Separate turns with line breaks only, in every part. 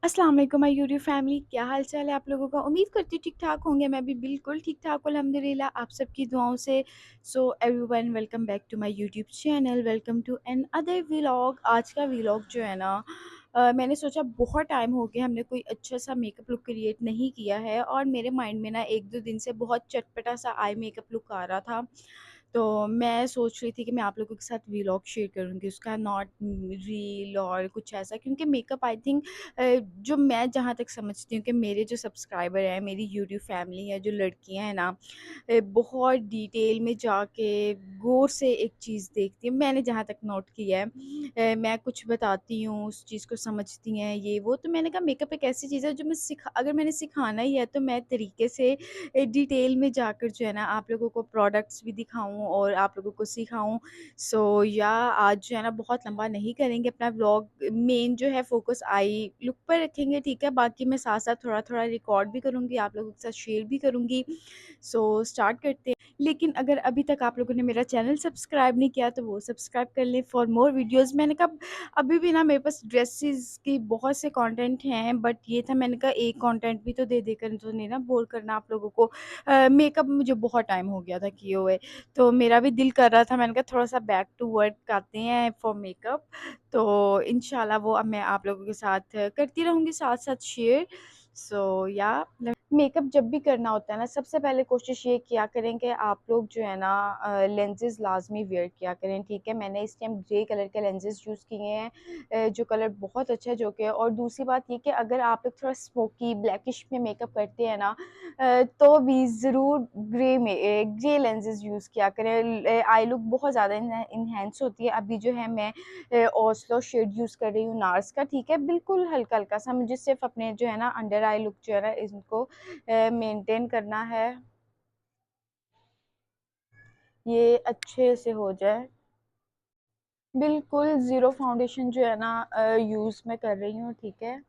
अस्सलाम वालेकुम my YouTube family, क्या हाल चाल है आप लोगों का। उम्मीद करती हूँ ठीक ठाक होंगे। मैं भी बिल्कुल ठीक ठाक हूँ अल्हम्दुलिल्लाह, आप सबकी दुआओं से। So everyone, welcome back to my YouTube channel, welcome to another vlog. आज का व्लॉग जो है ना, मैंने सोचा बहुत टाइम हो गया हमने कोई अच्छा सा मेकअप लुक क्रिएट नहीं किया है, और मेरे माइंड में ना एक दो दिन से बहुत चटपटा सा आई मेकअप लुक आ रहा था। तो मैं सोच रही थी कि मैं आप लोगों के साथ व्लॉग शेयर करूँगी उसका, नॉट रील और कुछ ऐसा, क्योंकि मेकअप आई थिंक जो मैं जहाँ तक समझती हूँ कि मेरे जो सब्सक्राइबर हैं, मेरी यूट्यूब फैमिली है, जो लड़कियां हैं ना, बहुत डिटेल में जाके गौर से एक चीज़ देखती है। मैंने जहाँ तक नोट किया है, मैं कुछ बताती हूँ, उस चीज़ को समझती हैं ये वो। तो मैंने कहा मेकअप एक ऐसी चीज़ है जो मैं सिखा अगर मैंने सिखाना ही है तो मैं तरीके से डिटेल में जाकर जो है ना आप लोगों को प्रोडक्ट्स भी दिखाऊं और आप लोगों को सिखाऊं। सो या आज जो है ना बहुत लंबा नहीं करेंगे अपना व्लॉग, मेन जो है फोकस आई लुक पर रखेंगे, ठीक है। बाकी मैं साथ साथ थोड़ा थोड़ा रिकॉर्ड भी करूँगी, आप लोगों के साथ शेयर भी करूँगी। सो स्टार्ट करते हैं। लेकिन अगर अभी तक आप लोगों ने मेरा चैनल सब्सक्राइब नहीं किया तो वो सब्सक्राइब कर लें फॉर मोर वीडियोस। मैंने कहा अभी भी ना मेरे पास ड्रेसेस की बहुत से कंटेंट हैं, बट ये था मैंने कहा एक कंटेंट भी तो दे देकर तो नहीं ना बोर करना आप लोगों को। मेकअप मुझे बहुत टाइम हो गया था किए हुए, तो मेरा भी दिल कर रहा था। मैंने कहा थोड़ा सा बैक टू वर्क आते हैं फॉर मेकअप, तो इंशाल्लाह वो अब मैं आप लोगों के साथ करती रहूँगी साथ साथ शेयर। सो या मेकअप जब भी करना होता है ना, सबसे पहले कोशिश ये किया करें कि आप लोग जो है ना लेंसेज लाजमी वेयर किया करें, ठीक है। मैंने इस टाइम ग्रे कलर के लेंसेज यूज़ किए हैं, जो कलर बहुत अच्छा है जो कि। और दूसरी बात ये कि अगर आप लोग थोड़ा स्मोकी ब्लैकिश में मेकअप करते हैं ना, तो भी ज़रूर ग्रे लेंसेज यूज़ किया करें। आई लुक बहुत ज़्यादा इन्हेंस होती है। अभी जो है मैं ओस्लो शेड यूज़ कर रही हूँ नार्स का, ठीक है। बिल्कुल हल्का हल्का सा, मुझे सिर्फ अपने जो है ना अंडर आई लुक जो है ना इनको मेंटेन करना है, ये अच्छे से हो जाए। बिल्कुल ज़ीरो फाउंडेशन जो है ना यूज़ मैं कर रही हूँ, ठीक है।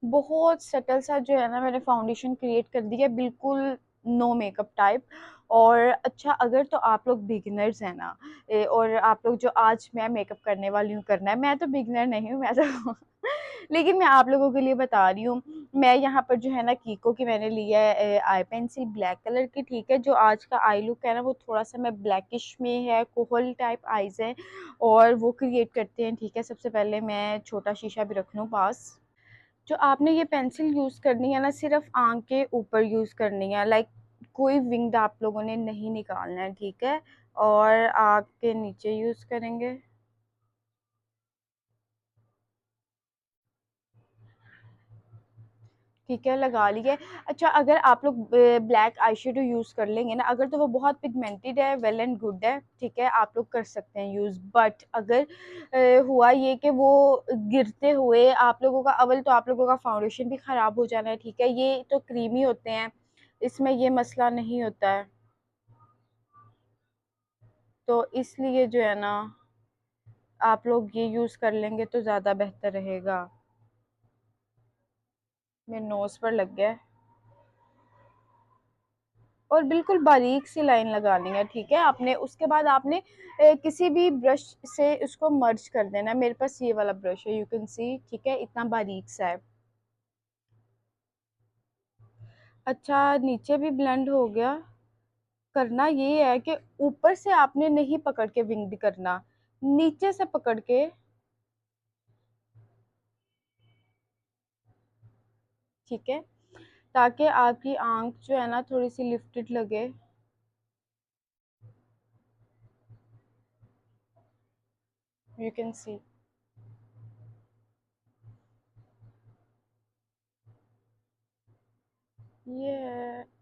बहुत सटल सा जो है ना मैंने फाउंडेशन क्रिएट कर दिया, बिल्कुल नो मेकअप टाइप। और अच्छा, अगर तो आप लोग बिगिनर्स हैं ना, और आप लोग जो आज मैं मेकअप करने वाली हूँ करना है, मैं तो बिगिनर नहीं हूँ, मैं तो लेकिन मैं आप लोगों के लिए बता रही हूँ। मैं यहाँ पर जो है ना कीको की मैंने लिया है आई पेंसिल ब्लैक कलर की, ठीक है। जो आज का आई लुक है ना वो थोड़ा सा मैं ब्लैकिश में है, कोहल टाइप आईज है, और वो क्रिएट करते हैं, ठीक है। सबसे पहले मैं छोटा शीशा भी रख लूँ पास। जो आपने ये पेंसिल यूज़ करनी है ना, सिर्फ आँख के ऊपर यूज़ करनी है, लाइक कोई विंग आप लोगों ने नहीं निकालना है, ठीक है। और आँख के नीचे यूज़ करेंगे, ठीक है, लगा लिए। अच्छा, अगर आप लोग ब्लैक आई शेडो यूज़ कर लेंगे ना, अगर तो वो बहुत पिगमेंटेड है, वेल एंड गुड है, ठीक है, आप लोग कर सकते हैं यूज़। बट अगर हुआ ये कि वो गिरते हुए आप लोगों का, अव्वल तो आप लोगों का फाउंडेशन भी ख़राब हो जाना है, ठीक है। ये तो क्रीमी होते हैं, इसमें ये मसला नहीं होता है, तो इसलिए जो है ना आप लोग ये यूज़ कर लेंगे तो ज़्यादा बेहतर रहेगा। मेरे नोज़ पर लग गया है। और बिल्कुल बारीक सी लाइन लगानी है, ठीक है। आपने उसके बाद आपने किसी भी ब्रश से उसको मर्ज कर देना है। मेरे पास ये वाला ब्रश है, यू कैन सी, ठीक है, इतना बारीक सा है। अच्छा, नीचे भी ब्लेंड हो गया। करना ये है कि ऊपर से आपने नहीं पकड़ के विंग करना, नीचे से पकड़ के, ठीक है, ताकि आपकी आंख जो है ना थोड़ी सी लिफ्टेड लगे। यू कैन सी, ये है।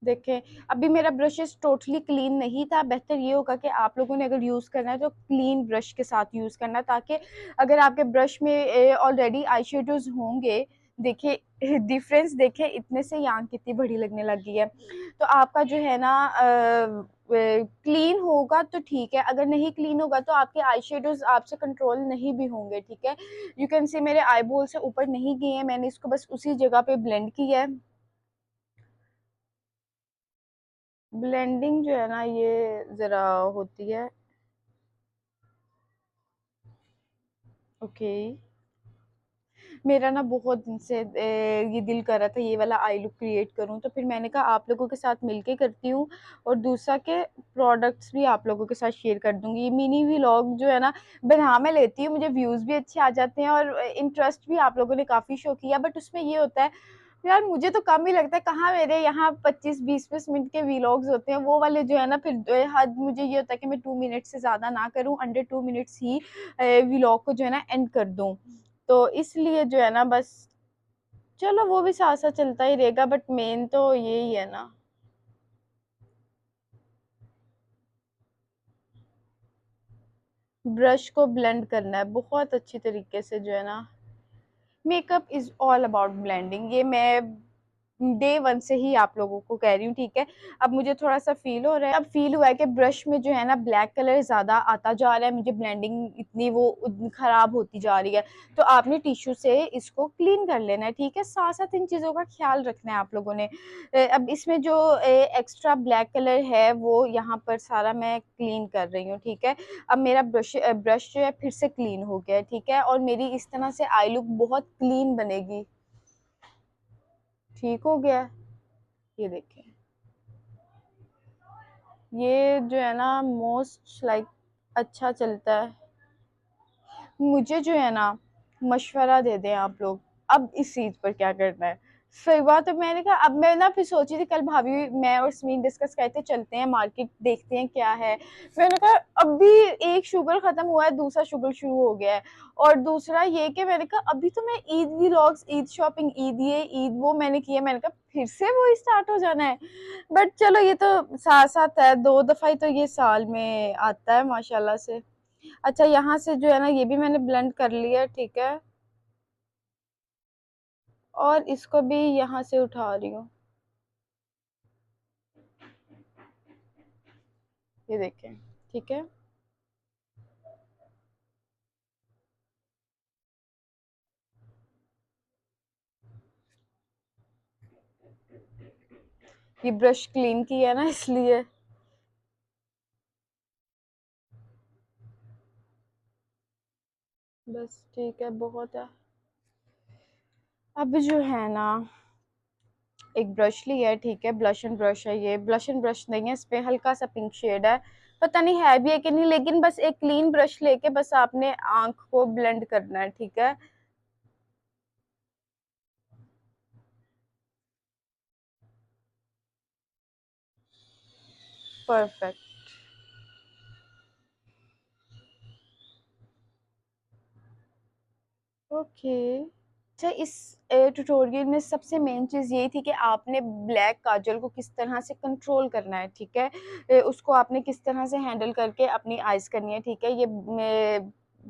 देखें, अभी मेरा ब्रशेस टोटली क्लीन नहीं था। बेहतर ये होगा कि आप लोगों ने अगर यूज़ करना है तो क्लीन ब्रश के साथ यूज़ करना, ताकि अगर आपके ब्रश में ऑलरेडी आई शेडोज़ होंगे, देखिए डिफरेंस, देखें इतने से ही आँख कितनी बड़ी लगने लगी है। तो आपका जो है ना क्लीन होगा तो ठीक है, अगर नहीं क्लीन होगा तो आपके आई शेडोज़ आपसे कंट्रोल नहीं भी होंगे, ठीक है। यू कैन सी मेरे आई बॉल से ऊपर नहीं गए हैं, मैंने इसको बस उसी जगह पे ब्लेंड किया है। ब्लेंडिंग जो है ना ये ज़रा होती है। ओके। मेरा ना बहुत दिन से ये दिल कर रहा था ये वाला आई लुक क्रिएट करूँ, तो फिर मैंने कहा आप लोगों के साथ मिलके करती हूँ, और दूसरा के प्रोडक्ट्स भी आप लोगों के साथ शेयर कर दूंगी। ये मिनी व्लॉग जो है ना बना मैं लेती हूँ, मुझे व्यूज़ भी अच्छे आ जाते हैं और इंटरेस्ट भी आप लोगों ने काफ़ी शो किया, बट उसमें ये होता है यार मुझे तो कम ही लगता है, कहाँ मेरे यहाँ 25-20 मिनट के व्लॉग्स होते हैं, वो वाले जो है ना फिर हद मुझे ये होता है कि मैं 2 मिनट से ज़्यादा ना करूँ, अंडर 2 मिनट्स ही व्लॉग को जो है ना एंड कर दूँ। तो इसलिए जो है ना बस चलो वो भी साथ साथ चलता ही रहेगा, बट मेन तो यही है ना। ब्रश को ब्लेंड करना है बहुत अच्छी तरीके से जो है ना। Makeup is all about blending, ये मैं डे वन से ही आप लोगों को कह रही हूँ, ठीक है। अब मुझे थोड़ा सा फील हो रहा है, अब फील हुआ है कि ब्रश में जो है ना ब्लैक कलर ज्यादा आता जा रहा है, मुझे ब्लेंडिंग इतनी वो खराब होती जा रही है। तो आपने टिश्यू से इसको क्लीन कर लेना है, ठीक है। साथ साथ इन चीजों का ख्याल रखना है आप लोगों ने। अब इसमें जो एक्स्ट्रा ब्लैक कलर है वो यहाँ पर सारा मैं क्लीन कर रही हूँ, ठीक है। अब मेरा ब्रश ब्रश जो है फिर से क्लीन हो गया है, ठीक है, और मेरी इस तरह से आई लुक बहुत क्लीन बनेगी। ठीक हो गया। ये देखें, ये जो है ना मोस्ट लाइक अच्छा चलता है। मुझे जो है ना मशवरा दे दें आप लोग, अब इस चीज पर क्या करना है। सही बात है, मैंने कहा अब मैं ना फिर सोची थी कल भाभी मैं और स्मीन डिस्कस करते चलते हैं मार्केट देखते हैं क्या है। मैंने कहा अभी एक शुगर खत्म हुआ है, दूसरा शुगर शुरू हो गया है। और दूसरा ये कि मैंने कहा अभी तो मैं ईद व्लॉग्स, ईद शॉपिंग, ईद ये ईद वो मैंने किया, मैंने कहा फिर से वो स्टार्ट हो जाना है। बट चलो ये तो साथ साथ है, 2 दफा ही तो ये साल में आता है माशाल्लाह से। अच्छा यहाँ से जो है ना ये भी मैंने ब्लेंड कर लिया, ठीक है। और इसको भी यहाँ से उठा रही हूँ, ये देखें, ठीक है। ये ब्रश क्लीन किया है ना इसलिए। बस ठीक है, बहुत है। अब जो है ना एक ब्रश लिया है, ठीक है, ब्लश एंड ब्रश है, ये ब्लश एंड ब्रश नहीं है, इस पे हल्का सा पिंक शेड है, पता नहीं है भी है कि नहीं, लेकिन बस एक क्लीन ब्रश लेके बस आपने आंख को ब्लेंड करना है, ठीक है। परफेक्ट। ओके। अच्छा इस ट्यूटोरियल में सबसे मेन चीज़ ये थी कि आपने ब्लैक काजल को किस तरह से कंट्रोल करना है, ठीक है। उसको आपने किस तरह से हैंडल करके अपनी आइज करनी है, ठीक है। ये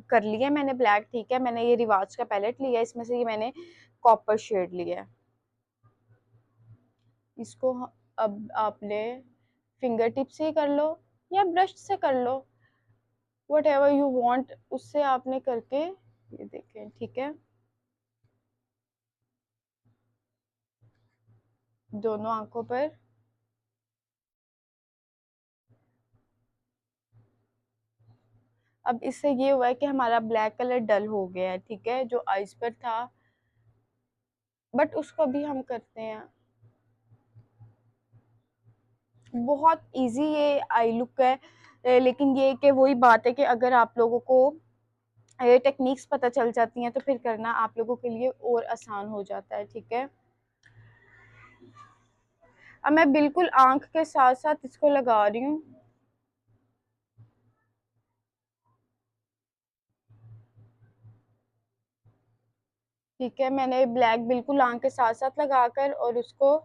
कर लिया मैंने ब्लैक, ठीक है। मैंने ये रिवाज का पैलेट लिया, इसमें से ये मैंने कॉपर शेड लिया है। इसको अब आपने फिंगर टिप से ही कर लो या ब्रश से कर लो, वट एवर यू वॉन्ट, उससे आपने करके ये देखें, ठीक है, दोनों आंखों पर। अब इससे ये हुआ है कि हमारा ब्लैक कलर डल हो गया है, ठीक है, जो आइज पर था, बट उसको भी हम करते हैं। बहुत इजी ये आई लुक है, लेकिन ये कि वही बात है कि अगर आप लोगों को ये टेक्निक्स पता चल जाती हैं तो फिर करना आप लोगों के लिए और आसान हो जाता है, ठीक है। अब मैं बिल्कुल आंख के साथ साथ इसको लगा रही हूँ, ठीक है। मैंने ब्लैक बिल्कुल आंख के साथ साथ लगाकर और उसको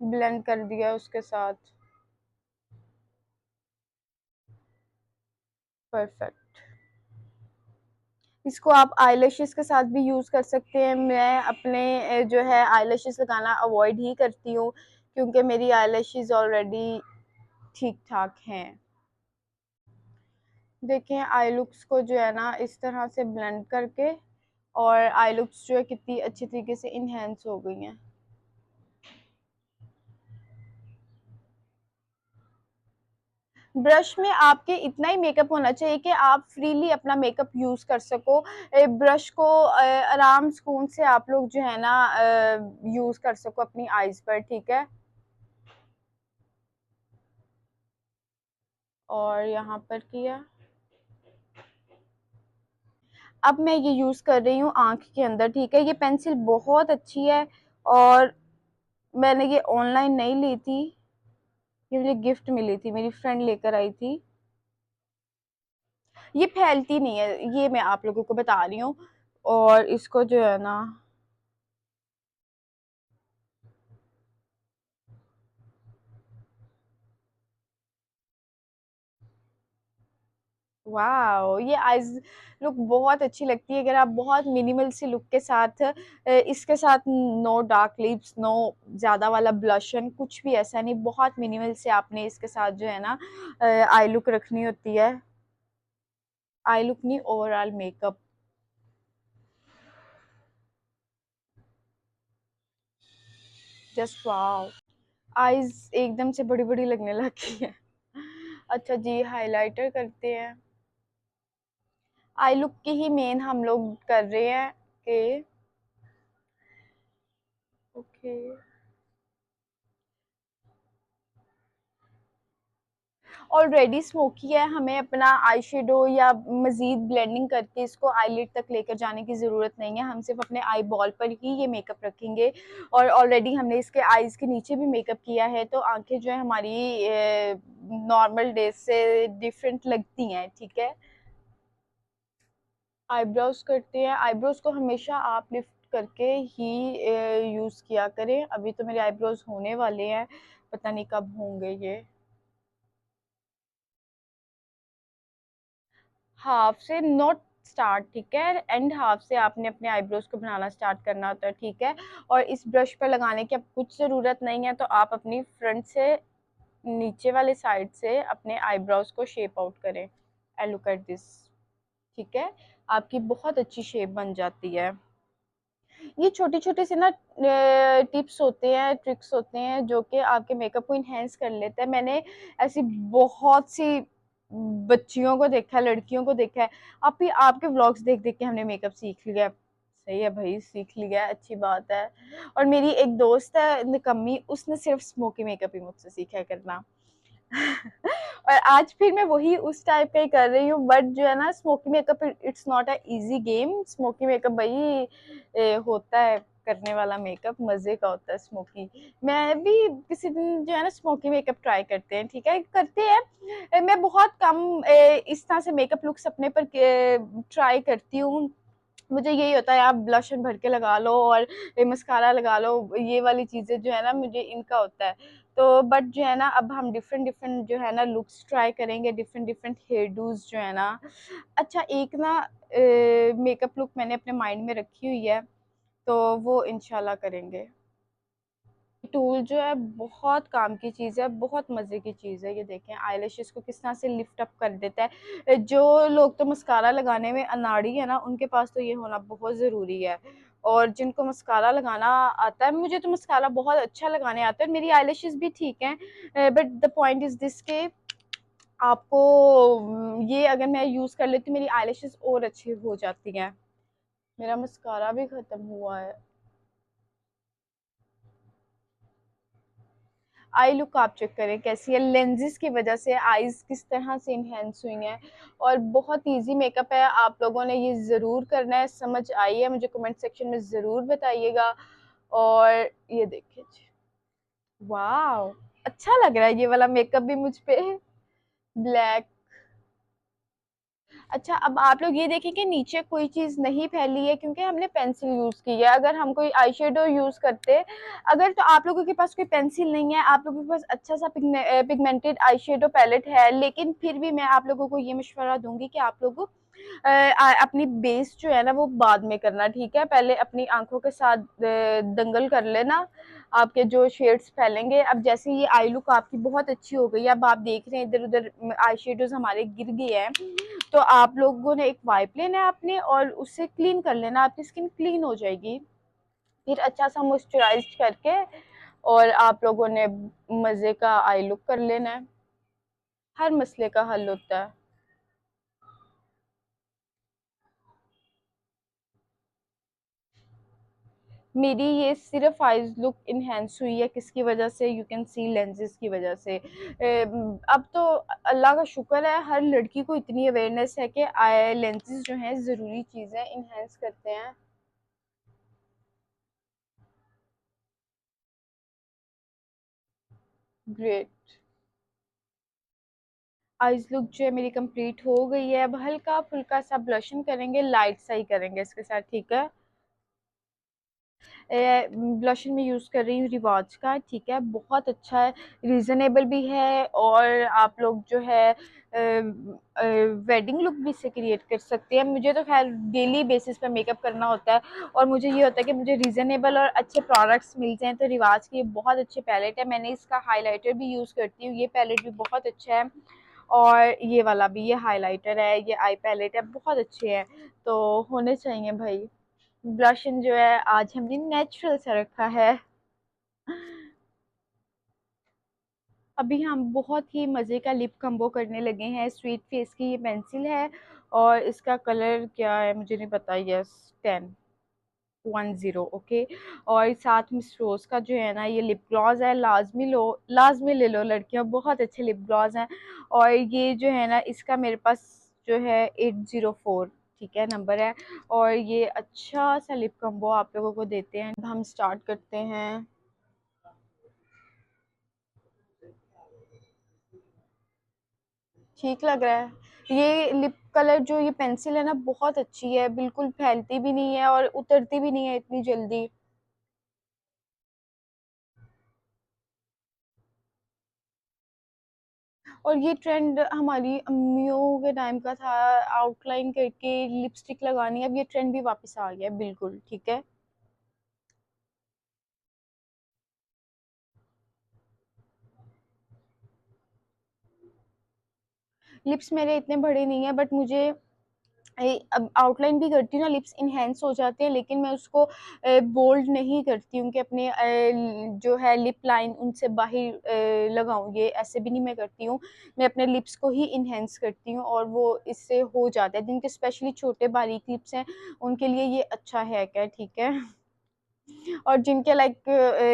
ब्लेंड कर दिया उसके साथ। परफेक्ट। इसको आप आईलैशेस के साथ भी यूज़ कर सकते हैं। मैं अपने जो है आईलैशेस लगाना अवॉइड ही करती हूँ, क्योंकि मेरी आईलैशेस ऑलरेडी ठीक ठाक हैं। देखें आई लुक्स को जो है ना इस तरह से ब्लेंड करके, और आई लुक्स जो है कितनी अच्छी तरीके से इन्हेंस हो गई हैं। ब्रश में आपके इतना ही मेकअप होना चाहिए कि आप फ्रीली अपना मेकअप यूज कर सको। ब्रश को आराम सुकून से आप लोग जो है ना यूज कर सको अपनी आईज पर, ठीक है। और यहाँ पर किया। अब मैं ये यूज कर रही हूँ आंख के अंदर, ठीक है। ये पेंसिल बहुत अच्छी है और मैंने ये ऑनलाइन नहीं ली थी, ये मुझे गिफ्ट मिली थी, मेरी फ्रेंड लेकर आई थी। ये फैलती नहीं है, ये मैं आप लोगों को बता रही हूँ। और इसको जो है ना, वाओ, ये आईज लुक बहुत अच्छी लगती है अगर आप बहुत मिनिमल सी लुक के साथ इसके साथ नो डार्क लिप्स, नो ज्यादा वाला ब्लशन, कुछ भी ऐसा नहीं, बहुत मिनिमल से आपने इसके साथ जो है ना आई लुक रखनी होती है। आई लुक नहीं, overall makeup. Just wow, eyes एकदम से बड़ी बड़ी लगने लगी है। अच्छा जी, हाइलाइटर करते हैं। आई लुक की ही मेन हम लोग कर रहे हैं कि ओके। ऑलरेडी स्मोकी है, हमें अपना आई शेडो या मजीद ब्लेंडिंग करके इसको आईलिड तक लेकर जाने की ज़रूरत नहीं है। हम सिर्फ अपने आई बॉल पर ही ये मेकअप रखेंगे। और ऑलरेडी हमने इसके आईज के नीचे भी मेकअप किया है, तो आंखें जो है हमारी नॉर्मल डेज से डिफरेंट लगती हैं, ठीक है। आईब्रोज करते हैं। आईब्रोज को हमेशा आप लिफ्ट करके ही यूज़ किया करें। अभी तो मेरे आईब्रोज होने वाले हैं, पता नहीं कब होंगे ये। हाफ से नॉट स्टार्ट, ठीक है, एंड हाफ से आपने अपने आईब्रोज को बनाना स्टार्ट करना होता है, ठीक है। और इस ब्रश पर लगाने की अब कुछ ज़रूरत नहीं है, तो आप अपनी फ्रंट से नीचे वाले साइड से अपने आईब्रोज को शेप आउट करें। एंड लुक एट दिस, ठीक है, आपकी बहुत अच्छी शेप बन जाती है। ये छोटे छोटे से ना टिप्स होते हैं, ट्रिक्स होते हैं जो कि आपके मेकअप को इन्हेंस कर लेते हैं। मैंने ऐसी बहुत सी बच्चियों को देखा है, लड़कियों को देखा है। आप ही आपके व्लॉग्स देख देख के हमने मेकअप सीख लिया। सही है भाई, सीख लिया, अच्छी बात है। और मेरी एक दोस्त है निकम्मी, उसने सिर्फ स्मोकी मेकअप ही मुझसे सीखा है करना। और आज फिर मैं वही उस टाइप का ही कर रही हूँ, बट जो है ना smoky makeup it's not a easy game. Smoky makeup भाई होता है करने वाला मेकअप, मजे का होता है स्मोकी। मैं भी किसी दिन जो है ना स्मोकी मेकअप ट्राई करते हैं, ठीक है, करते हैं। मैं बहुत कम इस तरह से मेकअप लुक्स अपने पर ट्राई करती हूँ। मुझे यही होता है, आप ब्लशन भर के लगा लो और मस्कारा लगा लो, ये वाली चीजें जो है ना मुझे इनका होता है। तो बट जो है ना अब हम डिफरेंट डिफरेंट जो है ना लुक्स ट्राई करेंगे, डिफरेंट डिफरेंट हेयर डूज जो है ना। अच्छा, एक ना मेकअप लुक मैंने अपने माइंड में रखी हुई है, तो वो इंशाल्लाह करेंगे। टूल जो है बहुत काम की चीज़ है, बहुत मज़े की चीज़ है। ये देखें आईलैशेस को किस तरह से लिफ्ट अप कर देता है। जो लोग तो मस्कारा लगाने में अनाड़ी है ना, उनके पास तो ये होना बहुत ज़रूरी है। और जिनको मस्कारा लगाना आता है, मुझे तो मस्कारा बहुत अच्छा लगाने आता है, मेरी आईलैशेस भी ठीक हैं। But the point is this के आपको ये अगर मैं यूज़ कर लेती हूँ मेरी आईलैशेस और अच्छी हो जाती हैं। मेरा मस्कारा भी ख़त्म हुआ है। आई लुक आप चेक करें कैसी है, लेंजेस की वजह से आईज किस तरह से इन्हेंस हुई हैं। और बहुत इजी मेकअप है, आप लोगों ने ये ज़रूर करना है। समझ आई है मुझे कमेंट सेक्शन में ज़रूर बताइएगा। और ये देखिए जी, वाह, अच्छा लग रहा है ये वाला मेकअप भी मुझ पे, ब्लैक। अच्छा, अब आप लोग ये देखें कि नीचे कोई चीज़ नहीं फैली है क्योंकि हमने पेंसिल यूज़ की है। अगर हम कोई आई शेडो यूज़ करते, अगर तो आप लोगों के पास कोई पेंसिल नहीं है, आप लोगों के पास अच्छा सा पिगमेंटेड आई शेडो पैलेट है, लेकिन फिर भी मैं आप लोगों को ये मशवरा दूंगी कि आप लोग अपनी बेस जो है ना वो बाद में करना, ठीक है। पहले अपनी आंखों के साथ दंगल कर लेना, आपके जो शेड्स फैलेंगे। अब जैसे ये आई लुक आपकी बहुत अच्छी हो गई है, अब आप देख रहे हैं इधर उधर आई शेडोज हमारे गिर गए हैं, तो आप लोगों ने एक वाइप लेना है आपने और उससे क्लीन कर लेना, आपकी स्किन क्लीन हो जाएगी। फिर अच्छा सा मॉइस्चराइज करके और आप लोगों ने मजे का आई लुक कर लेना है। हर मसले का हल होता है। मेरी ये सिर्फ आईज लुक इनहेंस हुई है, किसकी वजह से? यू कैन सी लेंसेज की वजह से। अब तो अल्लाह का शुक्र है, हर लड़की को इतनी अवेयरनेस है कि आई लेंसेज जो हैं ज़रूरी चीज़ें, इनहेंस करते हैं। ग्रेट। आईज लुक जो है मेरी कंप्लीट हो गई है। अब हल्का फुल्का सा ब्लशिंग करेंगे, लाइट सा ही करेंगे इसके साथ, ठीक है। ब्लशर में यूज़ कर रही हूँ रिवाज का, ठीक है, बहुत अच्छा है, रीज़नेबल भी है, और आप लोग जो है वेडिंग लुक भी इसे क्रिएट कर सकते हैं। मुझे तो खैर डेली बेसिस पे मेकअप करना होता है, और मुझे ये होता है कि मुझे रीज़नेबल और अच्छे प्रोडक्ट्स मिल जाएँ। तो रिवाज की ये बहुत अच्छे पैलेट है, मैंने इसका हाइलाइटर भी यूज़ करती हूँ, ये पैलेट भी बहुत अच्छा है, और ये वाला भी, ये हाइलाइटर है, ये आई पैलेट है, बहुत अच्छे हैं, तो होने चाहिए भाई। ब्लशन जो है आज हमने नेचुरल सा रखा है। अभी हम बहुत ही मज़े का लिप कम्बो करने लगे हैं। स्वीट फेस की ये पेंसिल है, और इसका कलर क्या है मुझे नहीं पता। Yes, 10 okay. और साथ में रोज का जो है ना, ये लिप ग्लॉस है, लाजमी लो, लाजमी ले लो लड़कियां, बहुत अच्छे लिप ग्लॉस हैं। और ये जो है ना, इसका मेरे पास जो है 804, ठीक है, नंबर है। और ये अच्छा सा लिप कम्बो आप लोगों को देते हैं। अब हम स्टार्ट करते हैं। ठीक लग रहा है ये लिप कलर, जो ये पेंसिल है ना, बहुत अच्छी है, बिल्कुल फैलती भी नहीं है और उतरती भी नहीं है इतनी जल्दी। और ये ट्रेंड हमारी अम्मियों के टाइम का था, आउटलाइन करके लिपस्टिक लगानी। अब ये ट्रेंड भी वापस आ गया, बिल्कुल ठीक है। लिप्स मेरे इतने बड़े नहीं है, बट मुझे अब आउटलाइन भी करती हूँ ना, लिप्स इनहेंस हो जाते हैं, लेकिन मैं उसको बोल्ड नहीं करती हूँ कि अपने जो है लिप लाइन उनसे बाहर लगाऊं, ये ऐसे भी नहीं मैं करती हूँ। मैं अपने लिप्स को ही इनहेंस करती हूँ, और वो इससे हो जाता है। जिनके स्पेशली छोटे बारीक लिप्स हैं, उनके लिए ये अच्छा है क्या, ठीक है। और जिनके लाइक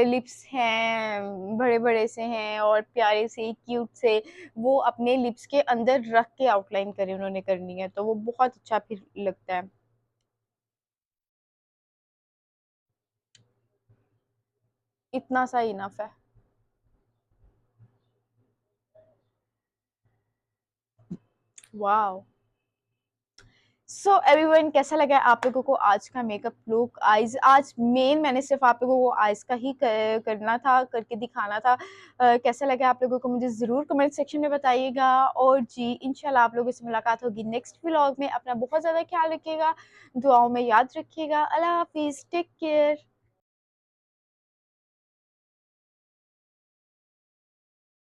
लिप्स हैं बड़े बड़े से हैं और प्यारे से क्यूट से, वो अपने लिप्स के अंदर रख के आउटलाइन करें उन्होंने करनी है, तो वो बहुत अच्छा फिर लगता है। इतना सा इनफ है। वाह। सो एवरीवन, कैसा लगा आप लोगों को आज का मेकअप लुक? आईज आज मेन मैंने सिर्फ आप लोगों को आईज का ही करना था, करके दिखाना था। कैसा लगा आप लोगों को मुझे ज़रूर कमेंट सेक्शन में बताइएगा। और जी, इंशाल्लाह आप लोगों से मुलाकात होगी नेक्स्ट व्लॉग में। अपना बहुत ज़्यादा ख्याल रखिएगा, दुआओं में याद रखिएगा। अल्लाह हाफिज़, टेक केयर।